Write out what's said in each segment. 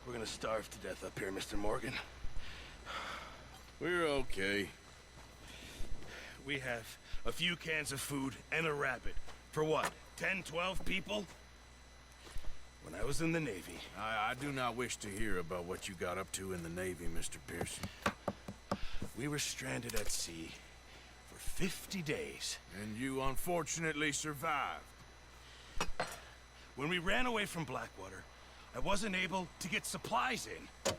We're gonna starve to death up here, Mr. Morgan. We're okay. We have a few cans of food and a rabbit. For what, 10, 12 people? When I was in the Navy... I do not wish to hear about what you got up to in the Navy, Mr. Pearson. We were stranded at sea for 50 days. And you unfortunately survived. When we ran away from Blackwater, I wasn't able to get supplies in.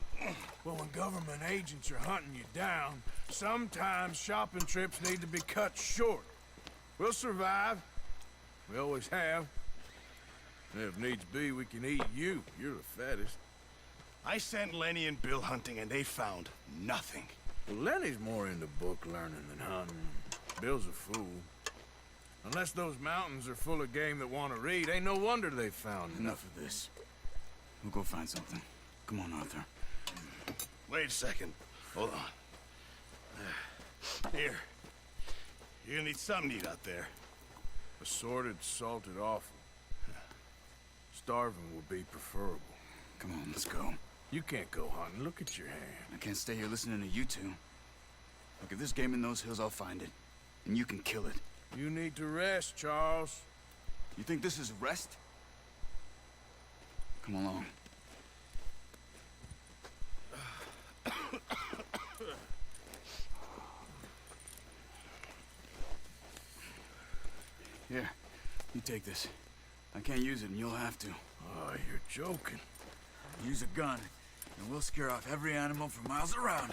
Well, when government agents are hunting you down, sometimes shopping trips need to be cut short. We'll survive. We always have. And if needs be, we can eat you. You're the fattest. I sent Lenny and Bill hunting, and they found nothing. Well, Lenny's more into book learning than hunting. Bill's a fool. Unless those mountains are full of game that want to read, ain't no wonder they found Enough of this. We'll go find something. Come on, Arthur. Wait a second. Hold on. Here. You're gonna need something to eat out there. Assorted, salted offal. Starving would be preferable. Come on, let's go. You can't go hunting. Look at your hand. I can't stay here listening to you two. Look, if there's game in those hills, I'll find it. And you can kill it. You need to rest, Charles. You think this is rest? Come along. Here, you take this. I can't use it, and you'll have to. Oh, you're joking. Use a gun, and we'll scare off every animal for miles around.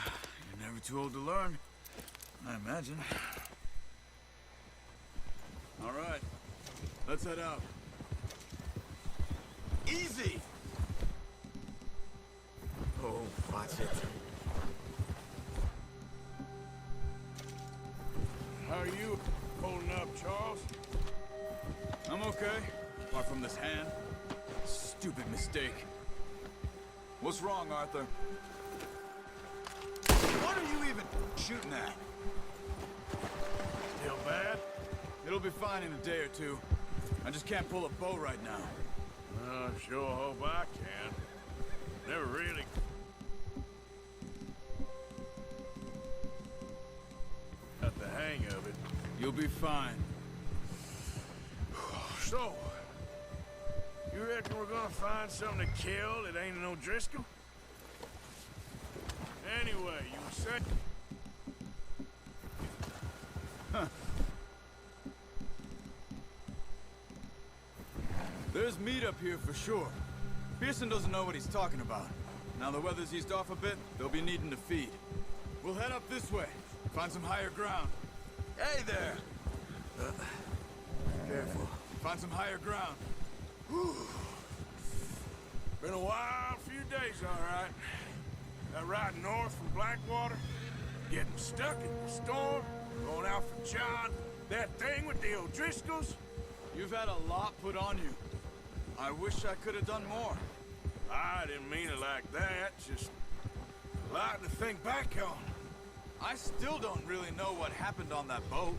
You're never too old to learn, I imagine. All right, let's head out. Easy! Oh, watch it. How are you holding up, Charles? I'm okay, apart from this hand. Stupid mistake. What's wrong, Arthur? What are you even shooting at? Feel bad? It'll be fine in a day or two. I just can't pull a bow right now. I sure hope I can. Never really... got the hang of it. You'll be fine. So, you reckon we're gonna find something to kill that ain't no Driscoll? Anyway, you said... Huh. There's meat up here for sure. Pearson doesn't know what he's talking about. Now the weather's eased off a bit, they'll be needing to feed. We'll head up this way, find some higher ground. Hey there! Careful. Find some higher ground. Whew. Been a wild few days, all right. That ride north from Blackwater, getting stuck in the storm, going out for John, that thing with the O'Driscolls. You've had a lot put on you. I wish I could have done more. I didn't mean it like that, just a lot to think back on. I still don't really know what happened on that boat.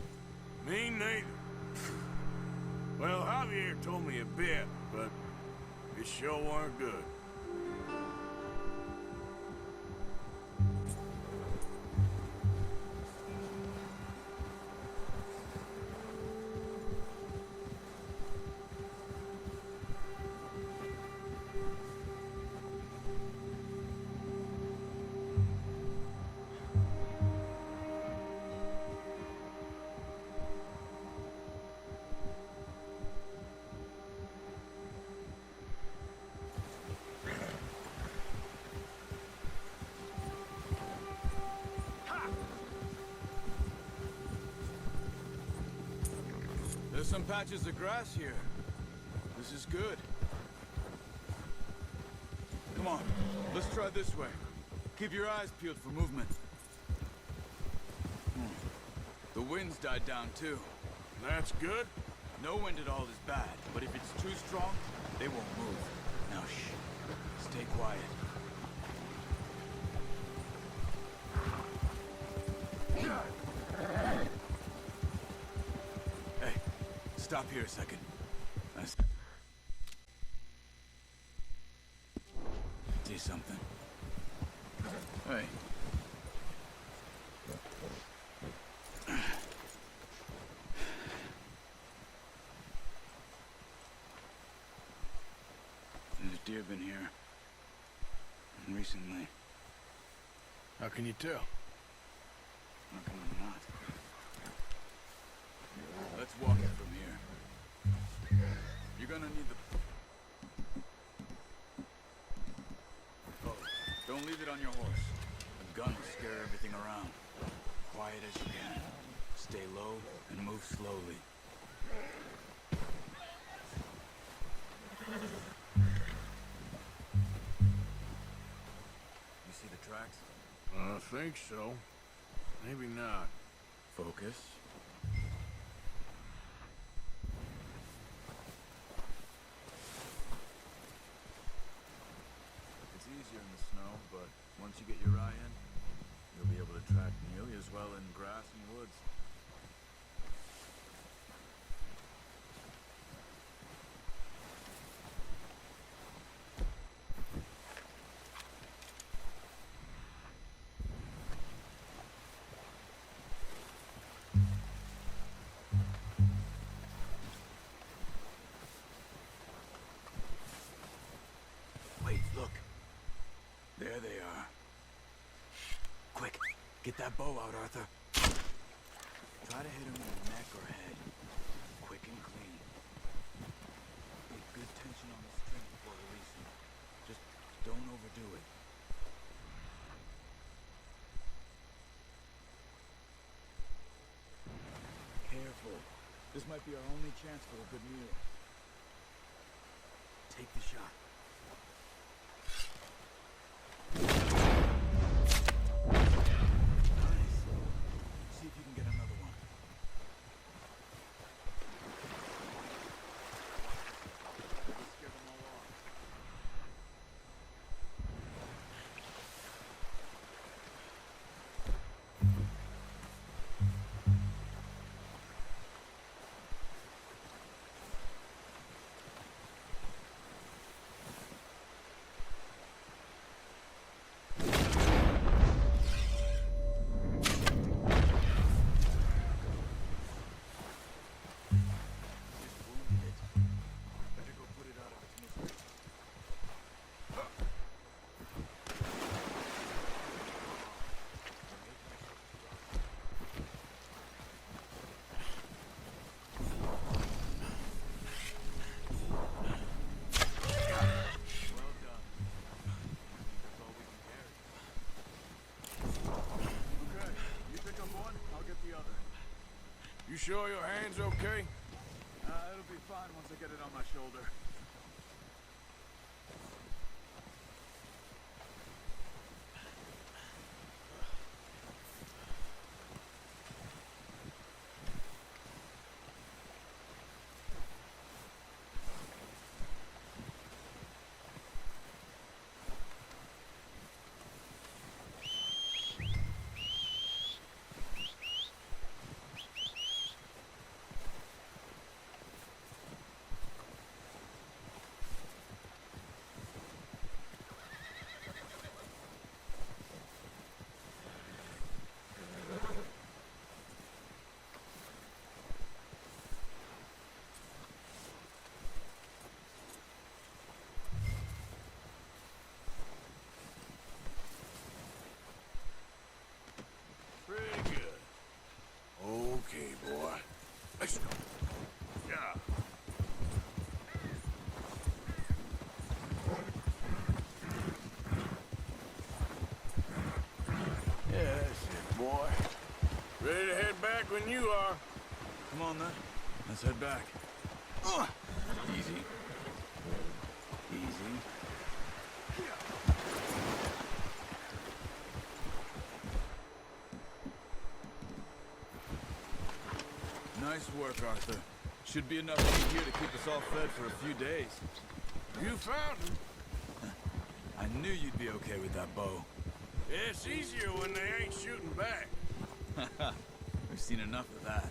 Me neither. Well, Javier told me a bit, but it sure weren't good. There's some patches of grass here. This is good. Come on, let's try this way. Keep your eyes peeled for movement. The wind's died down too. That's good. No wind at all is bad, but if it's too strong, they won't move. Now shh, stay quiet. Hey, stop here a second. see something. Hey. There's deer been here. And recently. How can you tell? How can I not? Let's walk it from here. You're gonna need the... Oh, don't leave it on your horse. A gun will scare everything around. Quiet as you can. Stay low and move slowly. You see the tracks? I think so. Maybe not. Focus. It's easier in the snow, but once you get your eye in, you'll be able to track nearly as well in grass and woods. Wait, look. There they are. Quick, get that bow out, Arthur. Try to hit him in the neck or head. Quick and clean. Get good tension on the string before releasing. Just don't overdo it. Careful. This might be our only chance for a good meal. Take the shot. Nice. See if you can get another one. Let's scare them all off. You sure your hand's okay? It'll be fine once I get it on my shoulder. Pretty good. Okay, boy. Let's go. Yeah. Yeah, that's it, boy. Ready to head back when you are. Come on, then. Let's head back. Easy. Easy. Nice work, Arthur. Should be enough meat here to keep us all fed for a few days. You found him. I knew you'd be okay with that bow. It's easier when they ain't shooting back. We've seen enough of that.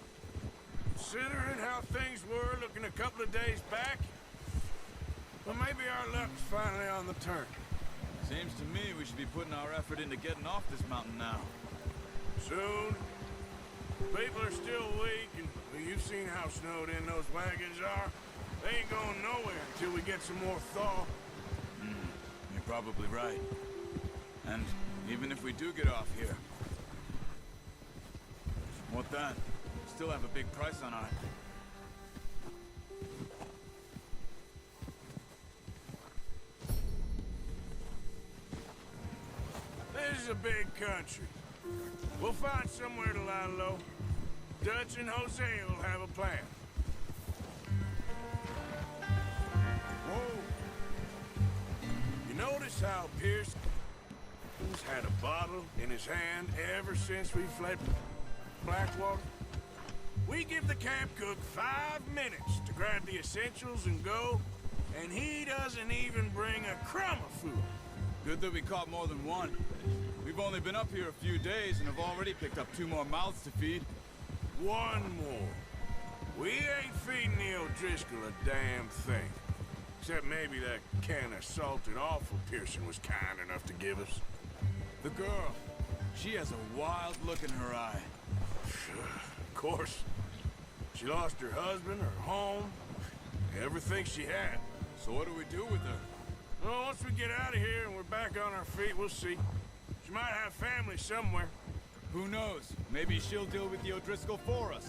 Considering how things were looking a couple of days back, well, maybe our luck's finally on the turn. Seems to me we should be putting our effort into getting off this mountain now. Soon. People are still weak, and well, you've seen how snowed in those wagons are. They ain't going nowhere until we get some more thaw. You're probably right. And even if we do get off here, what then? Still have a big price on our... This is a big country. We'll find somewhere to lie low. Dutch and Jose will have a plan. Whoa. You notice how Pierce had a bottle in his hand ever since we fled Blackwater? We give the camp cook 5 minutes to grab the essentials and go, and he doesn't even bring a crumb of food. Good that we caught more than one. We've only been up here a few days and have already picked up 2 more mouths to feed. 1 more. We ain't feeding the O'Driscoll a damn thing. Except maybe that can of salted offal Pearson was kind enough to give us. The girl. She has a wild look in her eye. Of course. She lost her husband, her home, everything she had. So what do we do with her? Well, once we get out of here and we're back on our feet, we'll see. She might have family somewhere. Who knows? Maybe she'll deal with the O'Driscoll for us.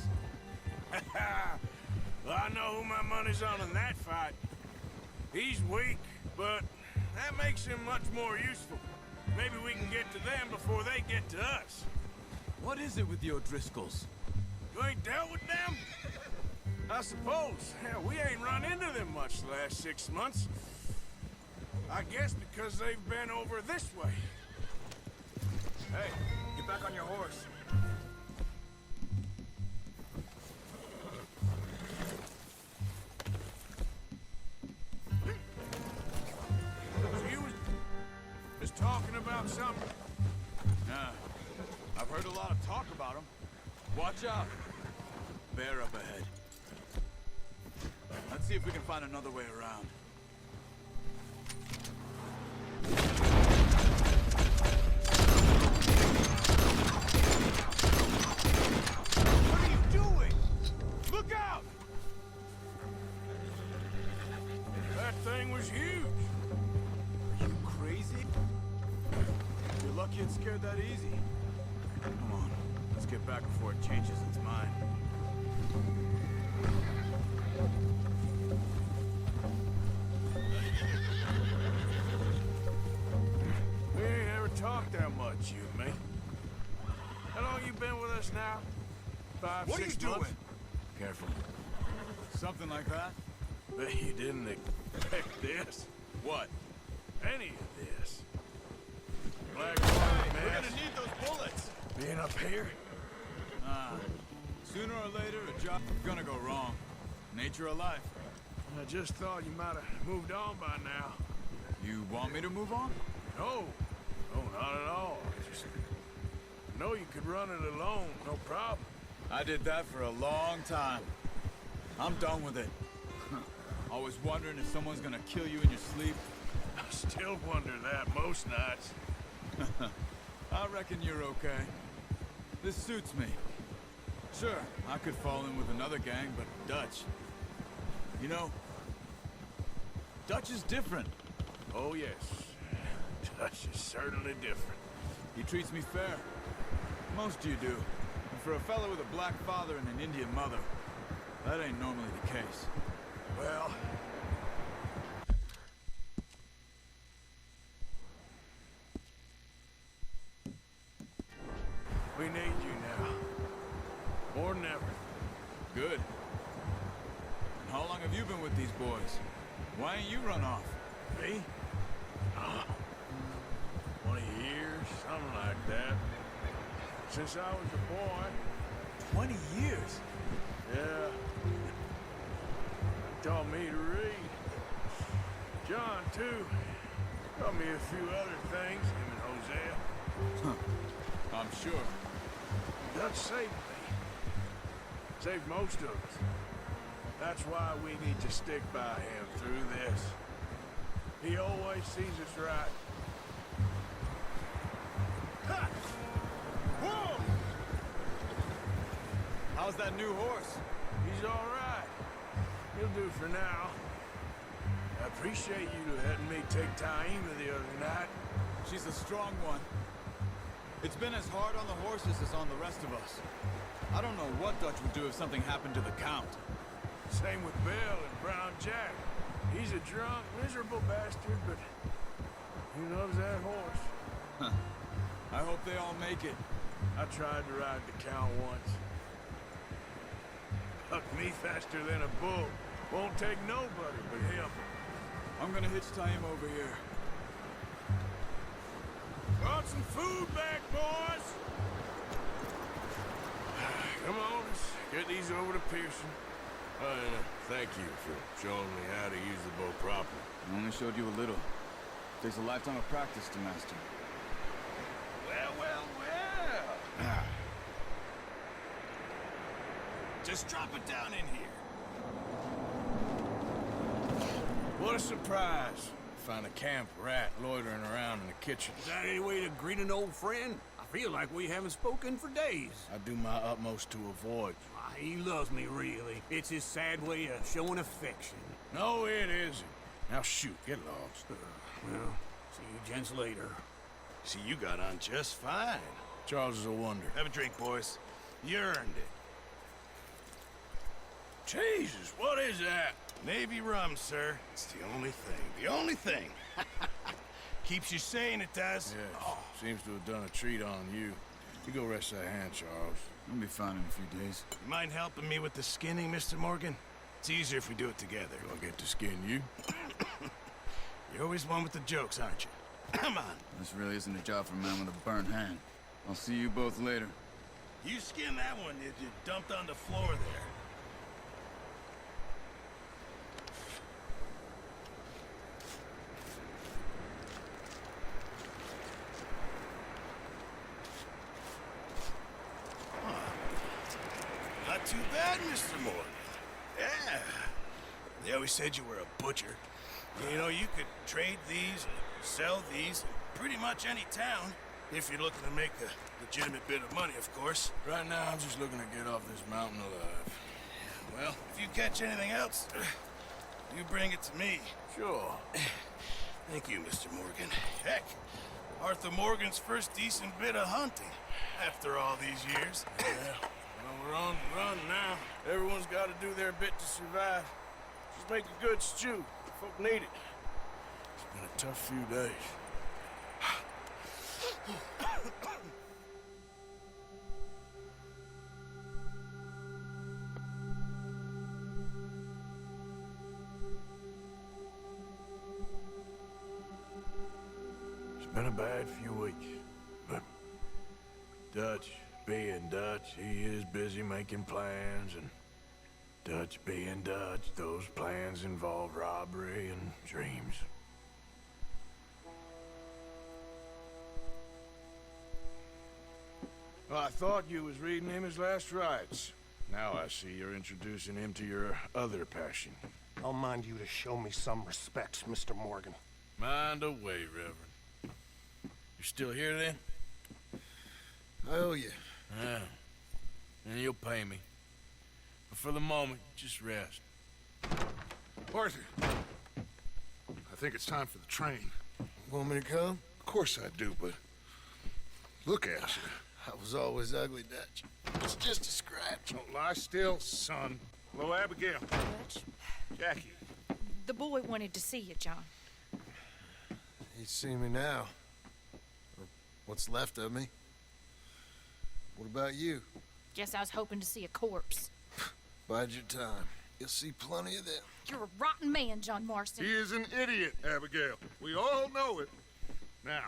Well, I know who my money's on in that fight. He's weak, but that makes him much more useful. Maybe we can get to them before they get to us. What is it with the O'Driscolls? You ain't dealt with them? I suppose. Hell, we ain't run into them much the last 6 months. I guess because they've been over this way. Hey, get back on your horse. So you was talking about something? Yeah, I've heard a lot of talk about them. Watch out. Bear up ahead. Let's see if we can find another way around. What are you doing? Look out! That thing was huge. Are you crazy? You're lucky it scared that easy. Come on, let's get back before it changes its mind. We ain't ever talked that much, you and me. How long you been with us now? 5, What are 6 you months? doing? Careful. Something like that? Bet you didn't expect this. What? Any of this. Black We're mess. gonna need those bullets! Being up here? Sooner or later, a job's gonna go wrong. Nature of life. I just thought you might have moved on by now. You want me to move on? No. No, not at all. Just know you could run it alone, no problem. I did that for a long time. I'm done with it. Always wondering if someone's gonna kill you in your sleep. I still wonder that most nights. I reckon you're okay. This suits me. Sure, I could fall in with another gang, but Dutch... You know, Dutch is different. Oh, yes. Dutch is certainly different. He treats me fair. Most you do. And for a fellow with a black father and an Indian mother, that ain't normally the case. Well... we need you now. More than ever. Good. And how long have you been with these boys? Why ain't you run off? Me? 20 years, something like that. Since I was a boy. 20 years? Yeah. Taught me to read. John, too. Taught me a few other things, him and Hosea. I'm sure. Dutch saved me. Saved most of us. That's why we need to stick by him through this. He always sees us right. Ha! Whoa! How's that new horse? He's all right. He'll do for now. I appreciate you letting me take Taima the other night. She's a strong one. It's been as hard on the horses as on the rest of us. I don't know what Dutch would do if something happened to the Count. Same with Bill and Brown Jack. He's a drunk, miserable bastard, but he loves that horse. Huh. I hope they all make it. I tried to ride the Count once. Hucked me faster than a bull. Won't take nobody but him. I'm gonna hitch Taima over here. Brought some food back, boys! Come on, let's get these over to Pearson. Thank you for showing me how to use the bow properly. I only showed you a little. Takes a lifetime of practice to master. Well. Just drop it down in here. What a surprise. Find a camp rat loitering around in the kitchen. Is that any way to greet an old friend? I feel like we haven't spoken for days. I do my utmost to avoid. He loves me, really. It's his sad way of showing affection. No, it isn't. Now shoot, get lost. Well, see you gents later. See, you got on just fine. Charles is a wonder. Have a drink, boys. You earned it. Jesus, what is that? Navy rum, sir. It's the only thing. The only thing. Keeps you sane, it does. Yes, seems to have done a treat on you. You go rest that hand, Charles. I'll be fine in a few days. You mind helping me with the skinning, Mr. Morgan? It's easier if we do it together. Do I get to skin you? You're always one with the jokes, aren't you? Come on. This really isn't a job for a man with a burnt hand. I'll see you both later. You skinned that one you dumped on the floor there. Not too bad, Mr. Morgan. Yeah. They always said you were a butcher. You know, you could trade these, sell these, in pretty much any town, if you're looking to make a legitimate bit of money, of course. Right now, I'm just looking to get off this mountain alive. Well, if you catch anything else, you bring it to me. Sure. Thank you, Mr. Morgan. Heck, Arthur Morgan's first decent bit of hunting, after all these years. Yeah. Well, we're on the run now. Everyone's got to do their bit to survive. Just make a good stew. Folk need it. It's been a tough few days. It's been a bad few weeks, but Dutch being Dutch, he is busy making plans, and Dutch being Dutch, those plans involve robbery and dreams. Well, I thought you was reading him his last rites. Now I see you're introducing him to your other passion. I'll mind you to show me some respect, Mr. Morgan. Mind away, Reverend. You still here, then? I owe you. Yeah. And you'll pay me. But for the moment, just rest. Arthur, I think it's time for the train. Want me to come? Of course I do, but look at you. I was always ugly, Dutch. It's just a scratch. Don't lie still, son. Hello, Abigail. Dutch, Jackie. the boy wanted to see you, John. He'd see me now. Or what's left of me. What about you? Guess I was hoping to see a corpse. Bide your time. You'll see plenty of them. You're a rotten man, John Marston. He is an idiot, Abigail. We all know it. Now,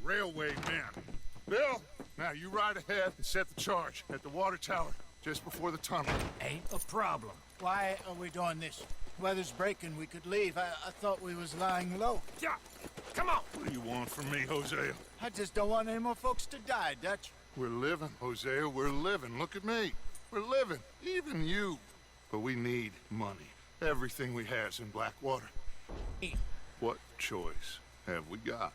railway men. Bill, now you ride ahead and set the charge at the water tower just before the tunnel. Ain't a problem. Why are we doing this? Weather's breaking. We could leave. I thought we was lying low. Yeah, come on. What do you want from me, Hosea? I just don't want any more folks to die, Dutch. We're living, Hosea. We're living. Look at me. We're living. Even you. But we need money. Everything we has in Blackwater. What choice have we got?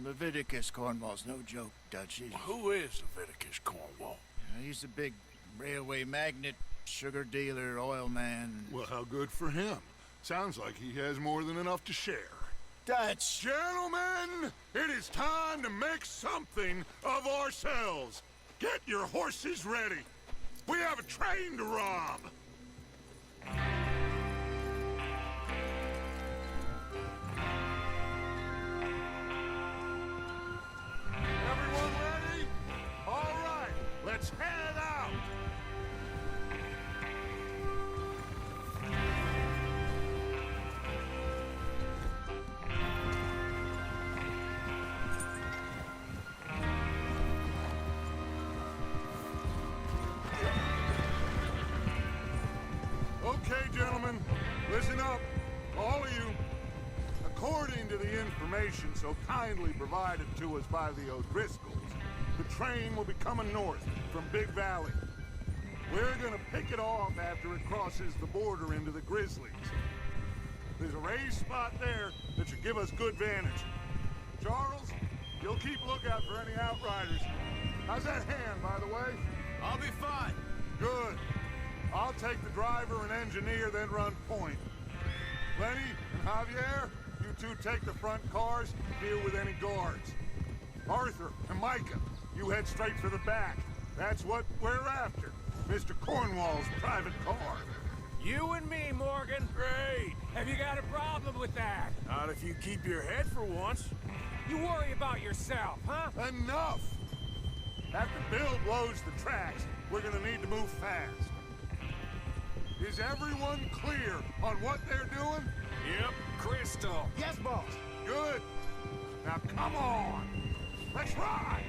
Leviticus Cornwall's no joke, Dutch. Who is Leviticus Cornwall? He's a big railway magnate, sugar dealer, oil man. Well, how good for him. Sounds like he has more than enough to share. Dutch! Gentlemen, it is time to make something of ourselves. Get your horses ready. We have a train to rob. Everyone ready? All right, let's head out. Okay, gentlemen, listen up, all of you. According to the information so kindly provided to us by the O'Driscolls, the train will be coming north from Big Valley. We're gonna pick it off after it crosses the border into the Grizzlies. There's a raised spot there that should give us good vantage. Charles, you'll keep lookout for any outriders. How's that hand, by the way? I'll be fine. Good. I'll take the driver and engineer, then run point. Lenny and Javier, you two take the front cars, deal with any guards. Arthur and Micah, you head straight for the back. That's what we're after. Mr. Cornwall's private car. You and me, Morgan. Great. Have you got a problem with that? Not if you keep your head for once. You worry about yourself, huh? Enough! After Bill blows the tracks, we're gonna need to move fast. Is everyone clear on what they're doing? Yep. Crystal. Yes, boss. Good. Now come on. Let's ride.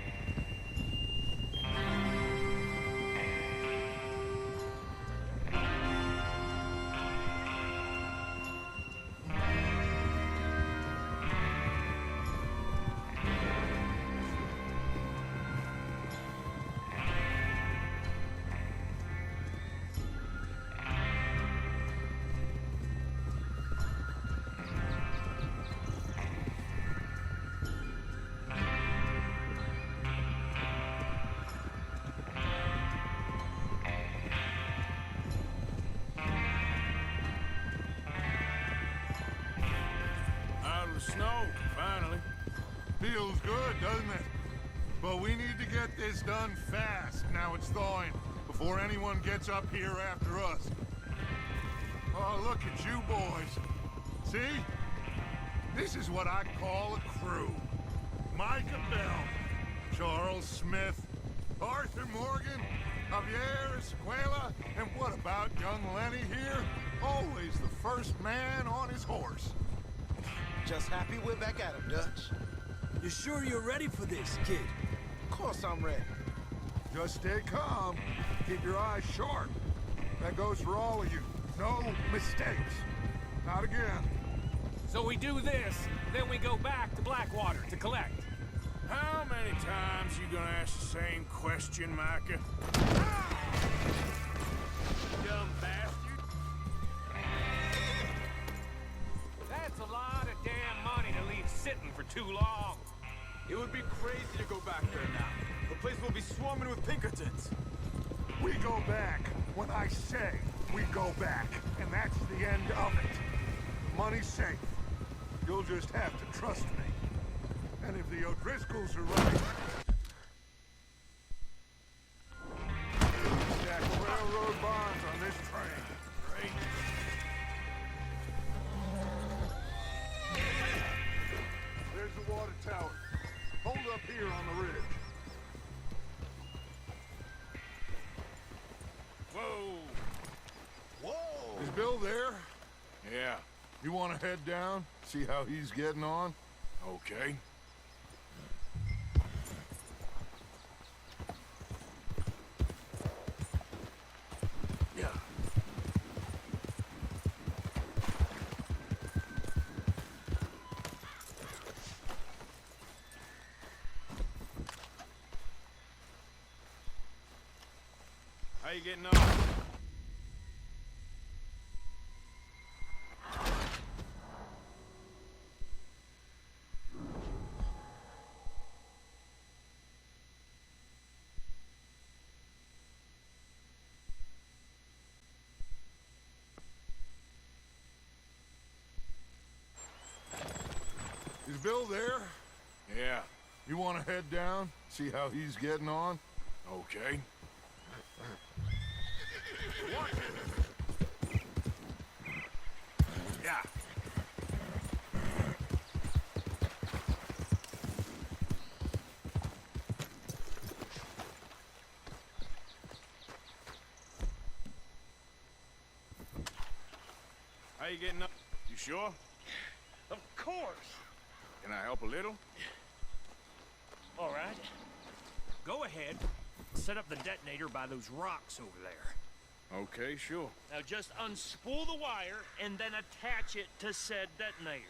Snow, finally. Feels good, doesn't it? But we need to get this done fast, now it's thawing, before anyone gets up here after us. Oh, look at you boys. See? This is what I call a crew. Micah Bell, Charles Smith, Arthur Morgan, Javier Escuela, and what about young Lenny here? Always the first man on his horse. Just happy we're back at him, Dutch. You sure you're ready for this, kid? Of course I'm ready. Just stay calm. Keep your eyes sharp. That goes for all of you. No mistakes. Not again. So we do this, then we go back to Blackwater to collect. How many times you gonna ask the same question, Micah? Dumb bastard. That's a lot of damn money to leave sitting for too long. It would be crazy to go back there now. The place will be swarming with Pinkertons. We go back when I say we go back. And that's the end of it. Money's safe. You'll just have to trust me. And if the O'Driscolls are right... stack railroad bonds on this train. Great. There's the water tower. Hold up here on the ridge. Whoa. Whoa! Is Bill there? Yeah. You want to head down? See how he's getting on? Okay. Yeah. How you getting on? Is Bill there? Yeah, You want to head down, see how he's getting on? okay. Yeah. How you getting up? You sure? Of course. Can I help a little? All right. Go ahead. Set up the detonator by those rocks over there. Okay, sure. Now just unspool the wire and then attach it to said detonator.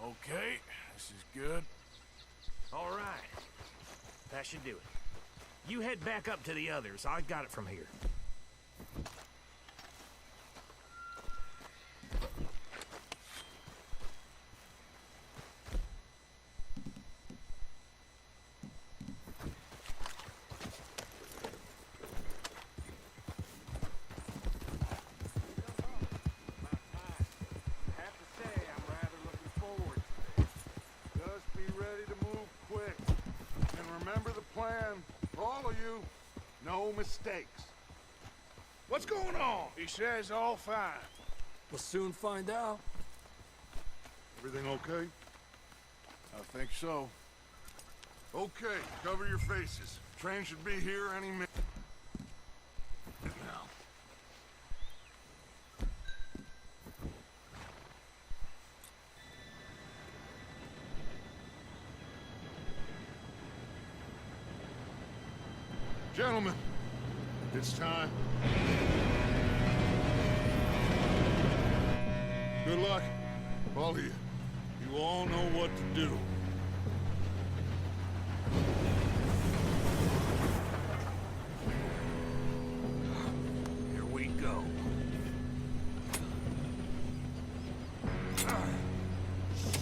Okay, this is good. All right. That should do it. You head back up to the others. I got it from here. Just be ready to move quick. And remember the plan, all of you, no mistakes. What's going on? He says all fine. We'll soon find out. Everything okay? I think so. Okay, cover your faces. Train should be here any minute now. Gentlemen, it's time. Good luck, all of you. You all know what to do. Here we go.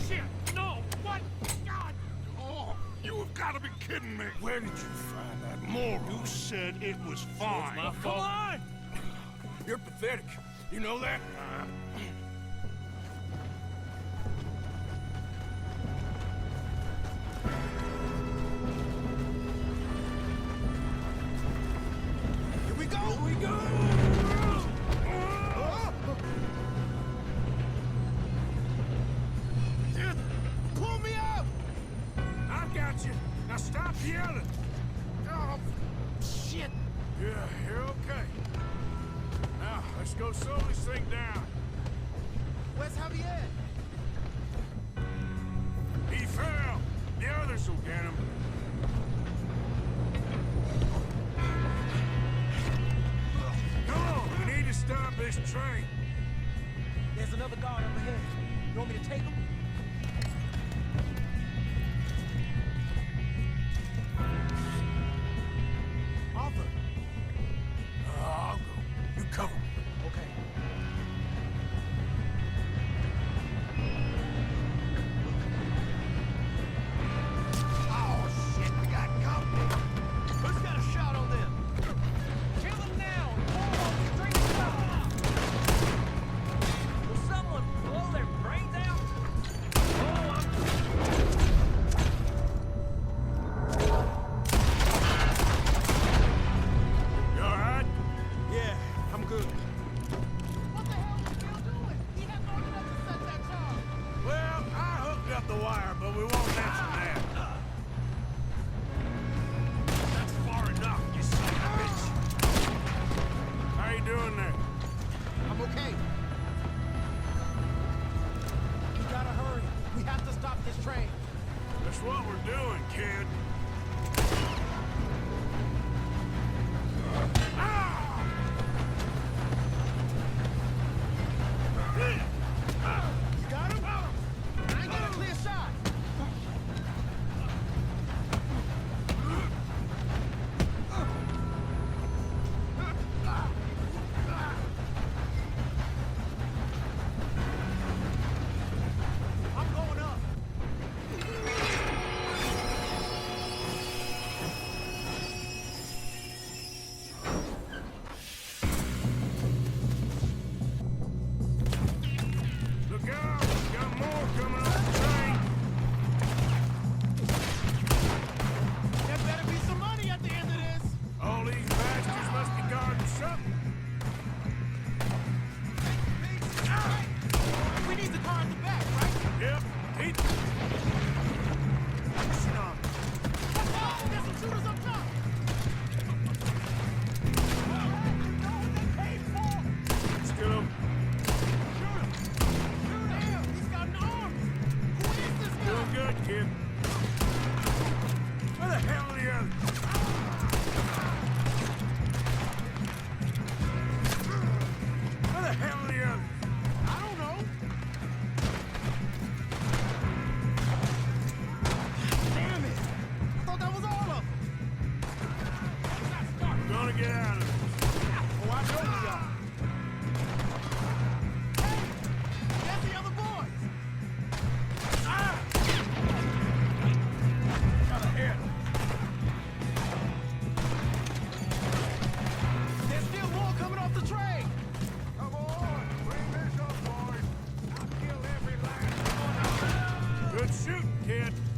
Shit! No! What? God! Oh, you have got to be kidding me. Where did you find that moron? You said it was fine. My fault. Come on! You're pathetic. You know that? Here we go! Here we go! Pull me up! I got you. Now stop yelling. Oh, shit! Yeah, you're okay. Now, let's go slow this thing down. Where's Javier? He fell. The others will get him. Come on, we need to stop this train. There's another guard up ahead. You want me to take him? Arthur. I'll go. You cover me. Okay. Oh, shit, we got company. Who's got a shot on them? Kill them now! Straight up! Will someone blow their brains out? Oh, You all right? Yeah, I'm good. What the hell are you still doing? He had long enough to set that charge. Well, I hooked up the wire, but we won't mention that. that's far enough, you son of a bitch! How you doing there? I'm okay. We gotta hurry. We have to stop this train. That's what we're doing, kid. Ah!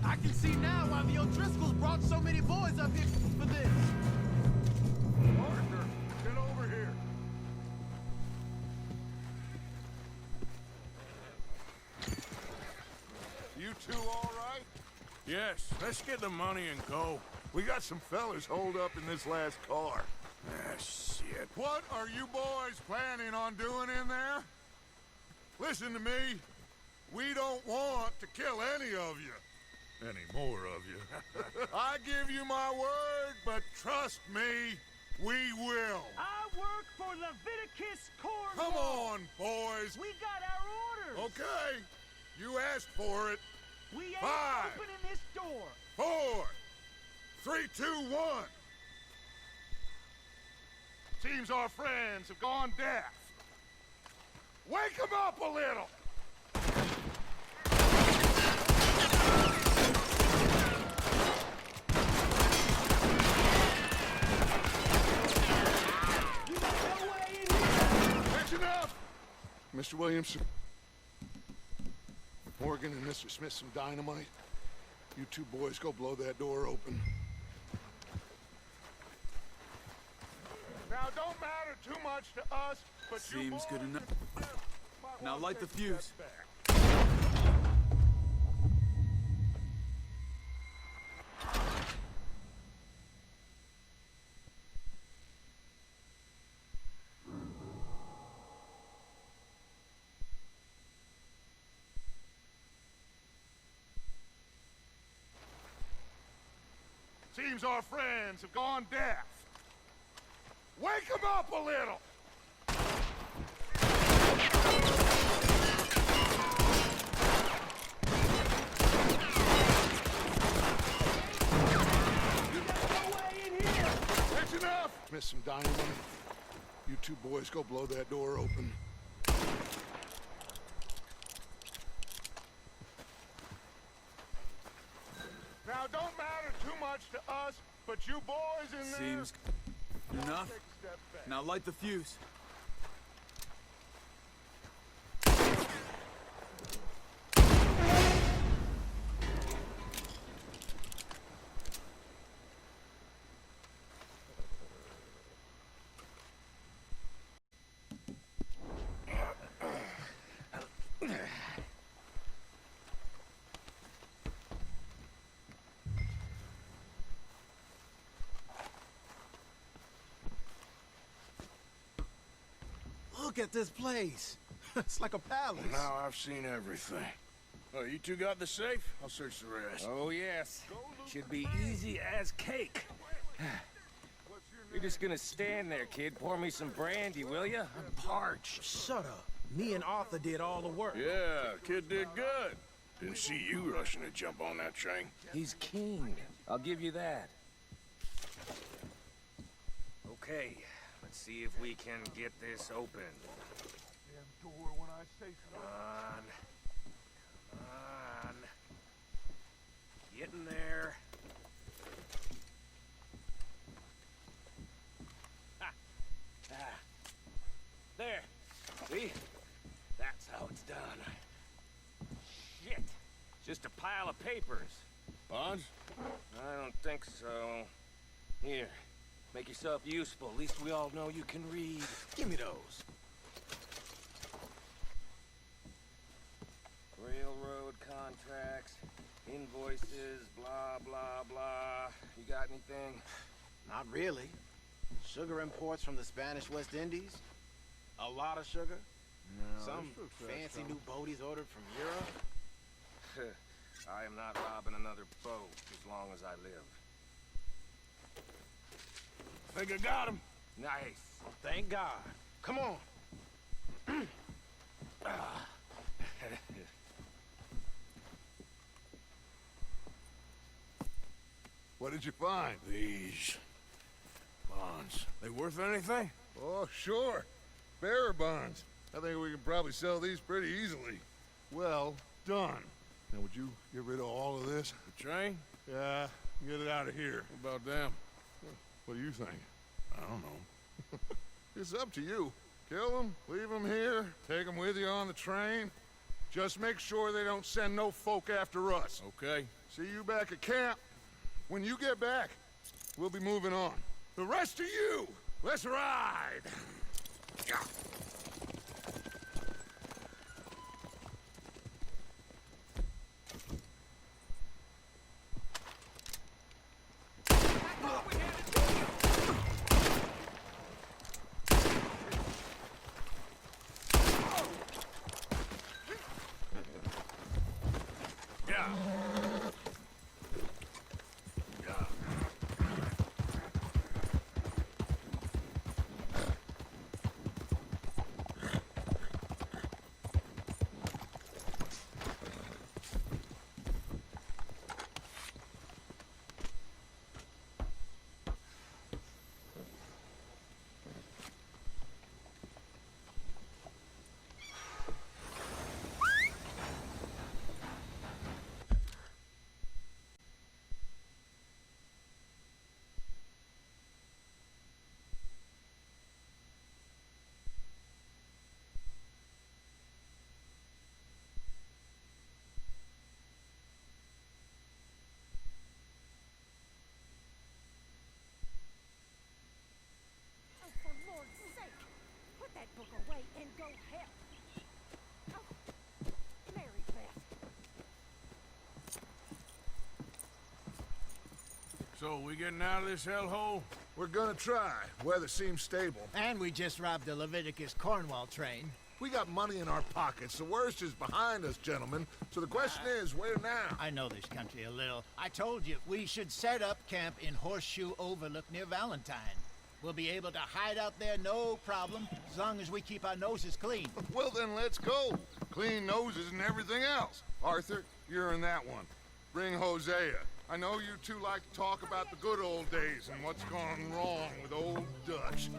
I can see now why the O'Driscolls brought so many boys up here for this. Arthur, get over here. You two all right? Yes, let's get the money and go. We got some fellas holed up in this last car. Ah, shit. What are you boys planning on doing in there? Listen to me. We don't want to kill any of you. Any more of you. I give you my word, but trust me, we will. I work for Leviticus Cornwall. Come on, boys. We got our orders. Okay. You asked for it. We ain't 5, opening this door. 4, 3, 2, 1. Seems our friends have gone deaf. Wake them up a little. That's enough. Mr. Williamson. Morgan and Mr. Smith some dynamite. You two boys go blow that door open. Now, don't matter too much to us, but you Seems good boys enough. might Now wanna light the take a fuse. step back. Seems our friends have gone deaf. Wake them up a little! That's enough! Miss some dynamite. You two boys go blow that door open. Now, don't matter too much to us, but you boys in there... Seems enough. Take a step back. Now light the fuse. Look at this place. It's like a palace. Now I've seen everything. Oh, you two got the safe? I'll search the rest. Oh, yes. Should be easy as cake. You're just gonna stand there, kid. Pour me some brandy, will ya? I'm parched. Shut up. Me and Arthur did all the work. Yeah, kid did good. Didn't see you rushing to jump on that train. He's king. I'll give you that. Okay, let's see if we can get this open. Damn door when I say so. Come on. Get in there. Ha! Ah. There. See? That's how it's done. Shit. Just a pile of papers. Bonds? I don't think so. Here. Make yourself useful. At least we all know you can read. Give me those. Railroad contracts, invoices, blah, blah, blah. You got anything? Not really. Sugar imports from the Spanish West Indies. A lot of sugar. Some fancy new boaties ordered from Europe. I am not robbing another boat as long as I live. Think I got him. Nice. Thank God. Come on. What did you find? These bonds. They worth anything? Oh, sure. Bearer bonds. I think we can probably sell these pretty easily. Well done. Now, would you get rid of all of this? The train? Yeah, get it out of here. What about them? What do you think? I don't know. It's up to you. Kill them, leave them here, take them with you on the train. Just make sure they don't send no folk after us. Okay. See you back at camp. When you get back, we'll be moving on. The rest of you, let's ride! book away and go help. Oh, Mary Beth. So, we getting out of this hellhole? We're gonna try. Weather seems stable. And we just robbed the Leviticus Cornwall train. We got money in our pockets. The worst is behind us, gentlemen. So the question is, where now? I know this country a little. I told you, we should set up camp in Horseshoe Overlook near Valentine. We'll be able to hide out there, no problem, as long as we keep our noses clean. Well, then let's go. Clean noses and everything else. Arthur, you're in that one. Bring Hosea. I know you two like to talk about the good old days and what's gone wrong with old Dutch.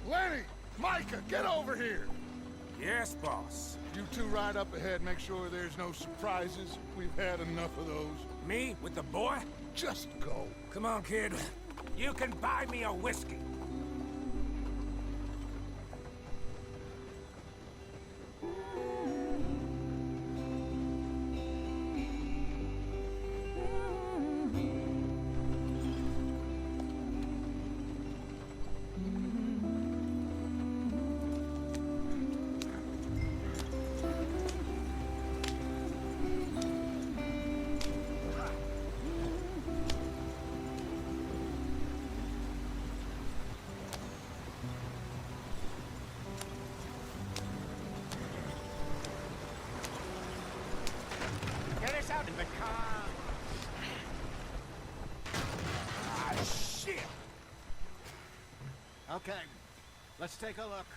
Lenny! Micah, get over here! Yes, boss. You two ride up ahead, make sure there's no surprises. We've had enough of those. Me with the boy? Just go. Come on, kid. You can buy me a whiskey. Get us out in the car. Ah, shit! Okay, let's take a look.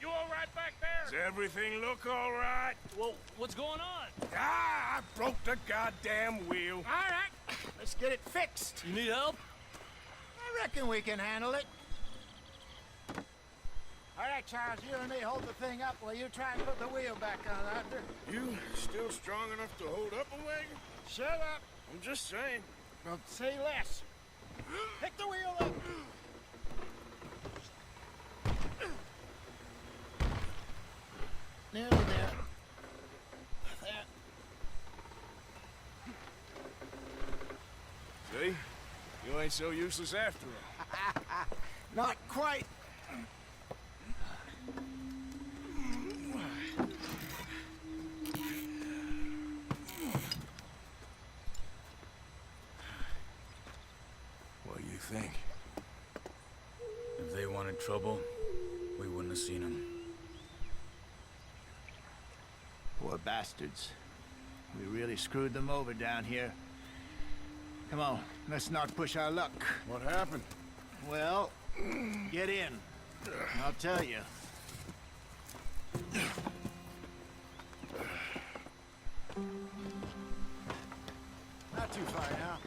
You all right back there? Does everything look all right? Well, what's going on? Ah, I broke the goddamn wheel. All right, let's get it fixed. You need help? I reckon we can handle it. All right, Charles, you and me hold the thing up while you try and put the wheel back on, Arthur. You still strong enough to hold up a wagon? Shut up. I'm just saying. Don't say less. Pick the wheel up. Nearly there. There. See? You ain't so useless after all. Not quite. What do you think? If they wanted trouble, we wouldn't have seen them. Poor bastards. We really screwed them over down here. Come on, let's not push our luck. What happened? Well, get in. I'll tell you. Not too far now.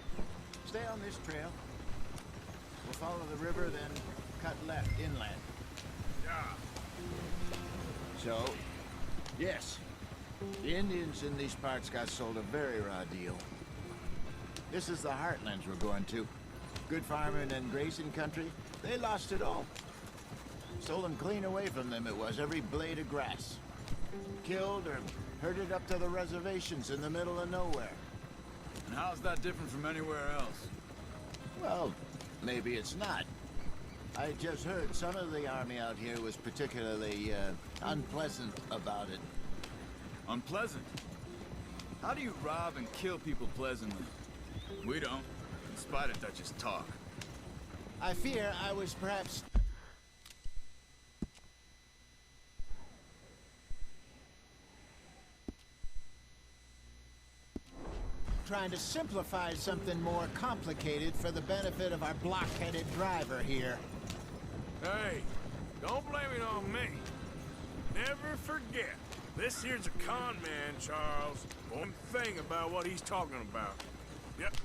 Stay on this trail. We'll follow the river, then cut left inland. So, yes, the Indians in these parts got sold a very raw deal. This is the heartlands we're going to. Good farming and grazing country, they lost it all. Stolen clean away from them it was, every blade of grass. Killed or herded up to the reservations in the middle of nowhere. And how's that different from anywhere else? Well, maybe it's not. I just heard some of the army out here was particularly, unpleasant about it. Unpleasant? How do you rob and kill people pleasantly? We don't, in spite of Dutch's talk. I fear I was perhaps... trying to simplify something more complicated for the benefit of our block-headed driver here. Hey, don't blame it on me. Never forget, this here's a con man, Charles. One thing about what he's talking about. Yep.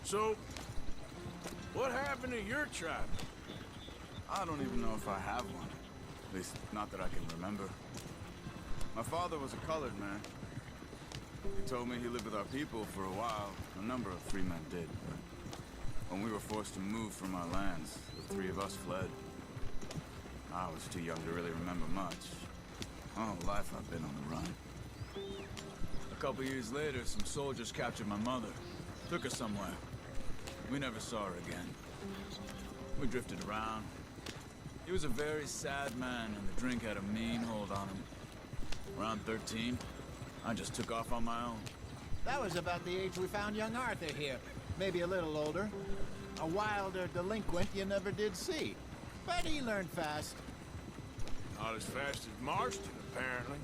So, what happened to your tribe? I don't even know if I have one. At least, not that I can remember. My father was a colored man. He told me he lived with our people for a while. A number of free men did, but when we were forced to move from our lands, the three of us fled. I was too young to really remember much. All life I've been on the run. A couple years later, some soldiers captured my mother. Took her somewhere. We never saw her again. We drifted around. He was a very sad man, and the drink had a mean hold on him. Around 13, I just took off on my own. That was about the age we found young Arthur here. Maybe a little older. A wilder delinquent you never did see. But he learned fast. Not as fast as Marston, apparently.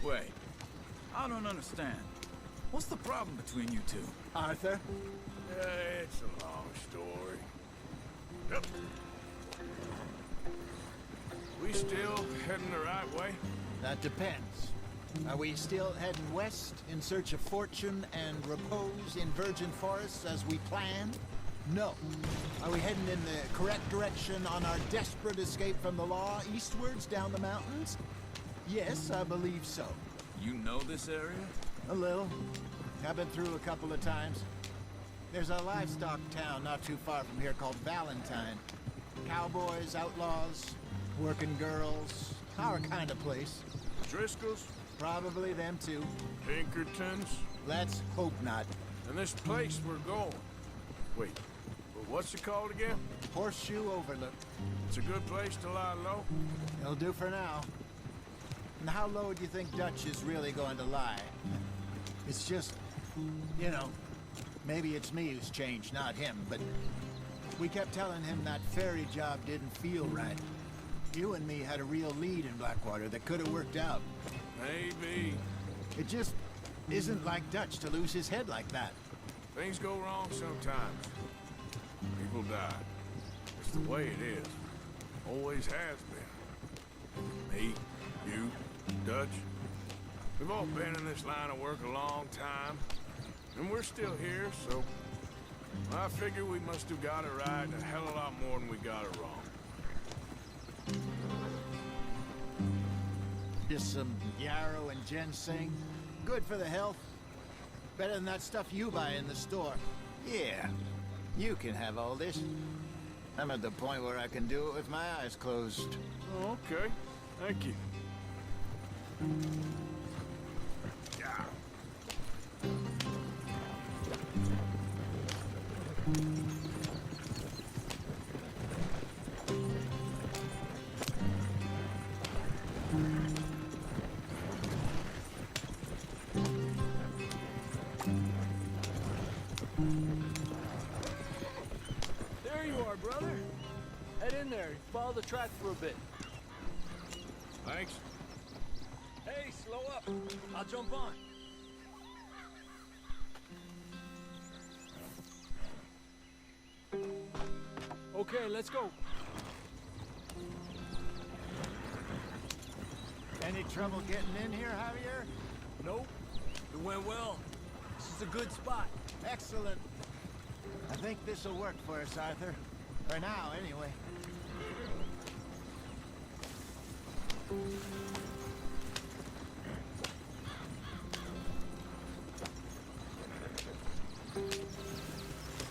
Wait, I don't understand. What's the problem between you two? Arthur? It's a long story. Yep. We still heading the right way? That depends. Are we still heading west in search of fortune and repose in virgin forests as we planned? No. Are we heading in the correct direction on our desperate escape from the law eastwards down the mountains? Yes, I believe so. You know this area? A little. I've been through a couple of times. There's a livestock town not too far from here called Valentine. Cowboys, outlaws, working girls, our kind of place. Driscoll's? Probably them too. Pinkertons? Let's hope not. And this place we're going. Wait, what's it called again? Horseshoe Overlook. It's a good place to lie low? It'll do for now. And how low do you think Dutch is really going to lie? It's just, you know, maybe it's me who's changed, not him, but we kept telling him that ferry job didn't feel right. You and me had a real lead in Blackwater that could have worked out. Maybe. It just isn't like Dutch to lose his head like that. Things go wrong sometimes. People die. It's the way it is. Always has been. Me, you, Dutch. We've all been in this line of work a long time. And we're still here, so I figure we must have got it right a hell of a lot more than we got it wrong. Just some yarrow and ginseng. Good for the health. Better than that stuff you buy in the store. Yeah, you can have all this. I'm at the point where I can do it with my eyes closed. Oh, okay. Thank you. Yeah. car, brother. Head in there. Follow the track for a bit. Thanks. Hey, slow up. I'll jump on. Okay, let's go. Any trouble getting in here, Javier? Nope. It went well. This is a good spot. Excellent. I think this'll work for us, Arthur. For now, anyway.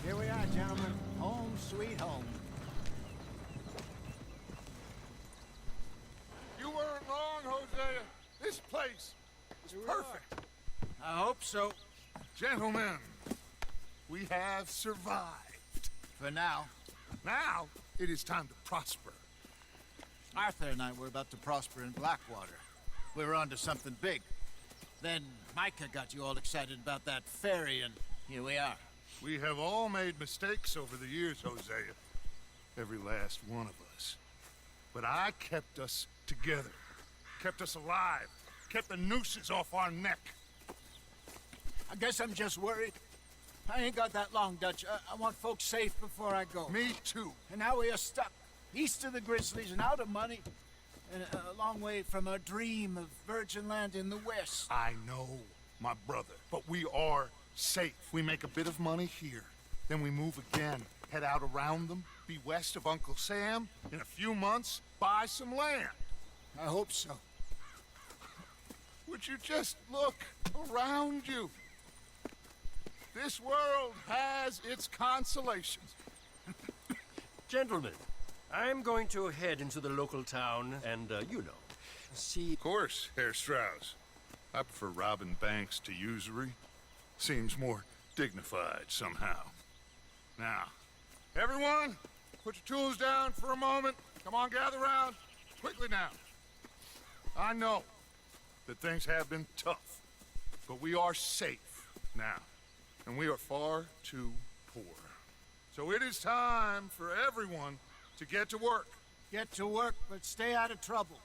Here we are, gentlemen. Home sweet home. You weren't wrong, Hosea. This place is perfect. I hope so. Gentlemen, we have survived. For now. Now, it is time to prosper. Arthur and I were about to prosper in Blackwater. We were onto something big. Then Micah got you all excited about that ferry, and here we are. We have all made mistakes over the years, Hosea. Every last one of us. But I kept us together. Kept us alive. Kept the nooses off our neck. I guess I'm just worried. I ain't got that long, Dutch. I want folks safe before I go. Me too. And now we are stuck east of the Grizzlies and out of money. And a long way from a dream of virgin land in the west. I know, my brother. But we are safe. We make a bit of money here. Then we move again. Head out around them. Be west of Uncle Sam. In a few months, buy some land. I hope so. Would you just look around you? This world has its consolations. Gentlemen, I'm going to head into the local town and, see... Of course, Herr Strauss. I prefer robbing banks to usury. Seems more dignified somehow. Now, everyone, put your tools down for a moment. Come on, gather round. Quickly now. I know that things have been tough, but we are safe now. And we are far too poor. So it is time for everyone to get to work. Get to work, but stay out of trouble.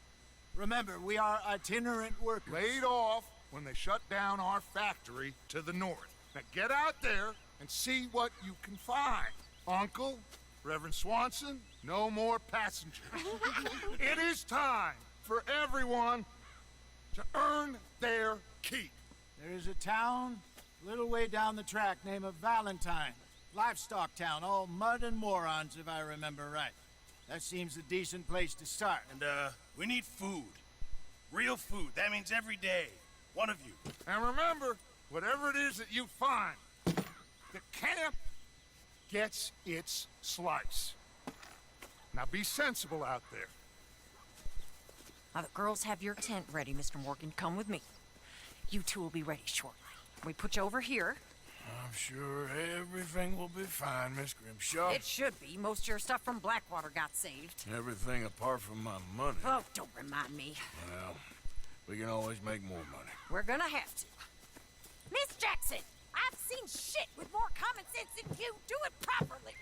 Remember, we are itinerant workers. Laid off when they shut down our factory to the north. Now get out there and see what you can find. Uncle, Reverend Swanson, no more passengers. It is time for everyone to earn their keep. There is a town a little way down the track named Valentine. Livestock town, all mud and morons, if I remember right. That seems a decent place to start. And, we need food. Real food. That means every day. One of you. And remember, whatever it is that you find, the camp gets its slice. Now be sensible out there. Now the girls have your tent ready, Mr. Morgan. Come with me. You two will be ready shortly. We put you over here. I'm sure everything will be fine, Miss Grimshaw. It should be. Most of your stuff from Blackwater got saved. Everything apart from my money. Oh, don't remind me. Well, we can always make more money. We're gonna have to. Miss Jackson, I've seen shit with more common sense than you. Do it properly.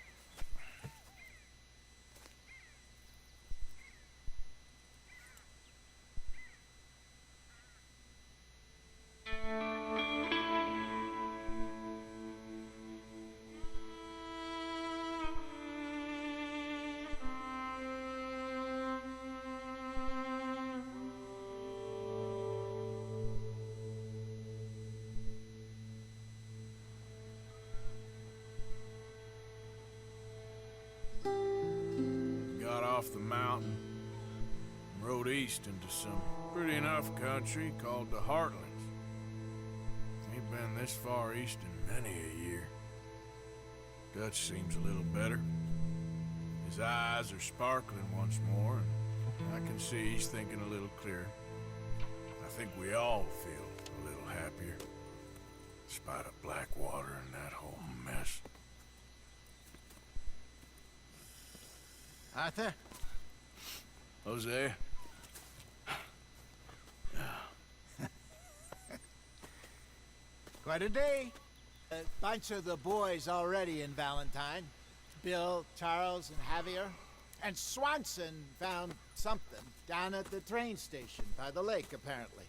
Got off the mountain and rode east into some pretty enough country called the Heartlands. Ain't been this far east in many a year. Dutch seems a little better. His eyes are sparkling once more, and I can see he's thinking a little clearer. I think we all feel a little happier, in spite of Blackwater and that whole mess. Arthur? Hosea? Quite a day. A bunch of the boys already in Valentine. Bill, Charles, and Javier. And Swanson found something down at the train station by the lake, apparently.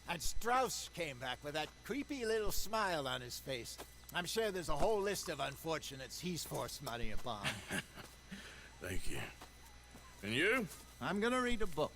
And Strauss came back with that creepy little smile on his face. I'm sure there's a whole list of unfortunates he's forced money upon. Thank you. And you? I'm gonna read a book.